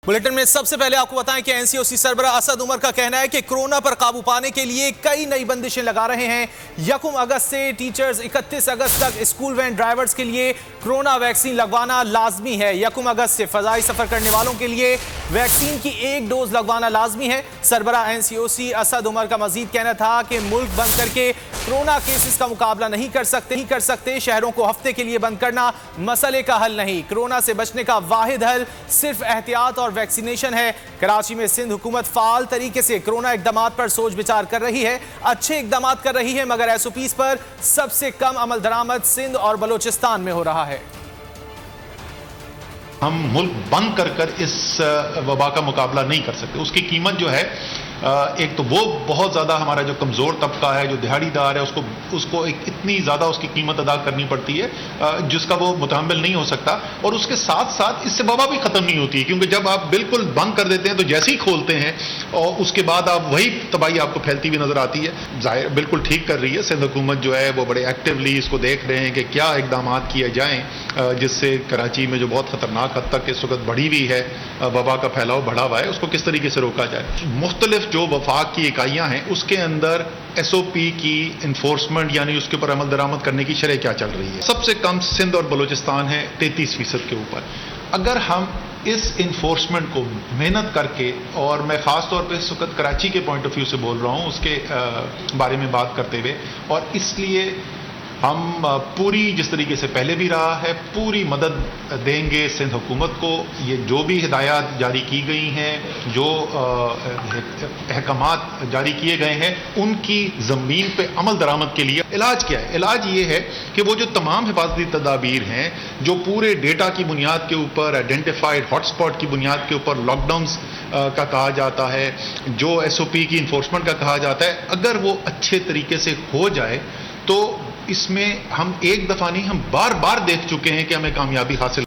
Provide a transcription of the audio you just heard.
Bulletin में सबसे पहले आपको बताएं कि एनसीओसी सरबराह असद उमर का कहना है कि कोरोना पर काबू पाने के लिए कई नई बंदिशें लगा रहे हैं। 1 अगस्त से टीचर्स, 31 अगस्त तक स्कूल वैन ड्राइवर्स के लिए कोरोना वैक्सीन लगवाना लाजमी है। 1 अगस्त से फजाई सफर करने वालों के लिए वैक्सीन की 1 डोज लगवाना लाजमी है। सरबराह एनसीओसी असद उमर का मजीद कहना था कि मुल्क बंद करके कोरोना केसेस का मुकाबला नहीं कर सकते। शहरों को हफ्ते के लिए बंद करना मसले का हल नहीं। कोरोना से बचने का वाहिद हल सिर्फ एहतियात और वैक्सीनेशन है। कराची में सिंध हुकूमत फाल तरीके से कोरोना इकदामात पर सोच विचार कर रही है। अच्छे इकदामात कर रही है, मगर एसओपीज पर सबसे कम अमल दरामद सिंध और बलोचिस्तान में हो रहा है। हम मुल्क बंद कर इस वबा का मुकाबला नहीं कर सकते। उसकी कीमत जो है, एक तो वो बहुत ज़्यादा हमारा जो कमज़ोर तबका है, जो दिहाड़ीदार है, उसको एक इतनी ज़्यादा उसकी कीमत अदा करनी पड़ती है जिसका वो मुतहम्मिल नहीं हो सकता। और उसके साथ साथ इससे वबा भी ख़त्म नहीं होती है, क्योंकि जब आप बिल्कुल बंद कर देते हैं तो जैसे ही खोलते हैं और उसके बाद आप वही तबाही आपको फैलती हुई नज़र आती है। ज़ाहिर बिल्कुल ठीक कर रही है सिंध हुकूमत जो है, वो बड़े एक्टिवली इसको देख रहे हैं कि क्या इकदाम किए जाएँ जिससे कराची में जो बहुत ख़तरनाक हद तक इस वक्त बढ़ी हुई है वबा का फैलाव बढ़ा हुआ है, उसको किस तरीके से रोका जाए। मुख्तलिफ जो वफाक की इकाइयाँ हैं उसके अंदर एसओपी की इन्फोर्समेंट यानी उसके ऊपर अमल दरामद करने की शरह क्या चल रही है। सबसे कम सिंध और बलूचिस्तान है 33% के ऊपर। अगर हम इस इन्फोर्समेंट को मेहनत करके, और मैं ख़ास तौर पे इस वक्त कराची के पॉइंट ऑफ व्यू से बोल रहा हूँ उसके बारे में बात करते हुए, और इसलिए हम पूरी जिस तरीके से पहले भी रहा है पूरी मदद देंगे सिंध हुकूमत को। ये जो भी हिदायत जारी की गई हैं, जो अहकामात जारी किए गए हैं, उनकी ज़मीन पे अमल दरामद के लिए इलाज क्या है। इलाज ये है कि वो जो तमाम हिफाजती तदाबीर हैं, जो पूरे डेटा की बुनियाद के ऊपर, आइडेंटिफाइड हॉटस्पॉट की बुनियाद के ऊपर लॉकडाउन्स का कहा जाता है, जो एसओपी की इन्फोर्समेंट का कहा जाता है, अगर वो अच्छे तरीके से हो जाए तो इसमें हम एक दफ़ा नहीं, हम बार बार देख चुके हैं कि हमें कामयाबी हासिल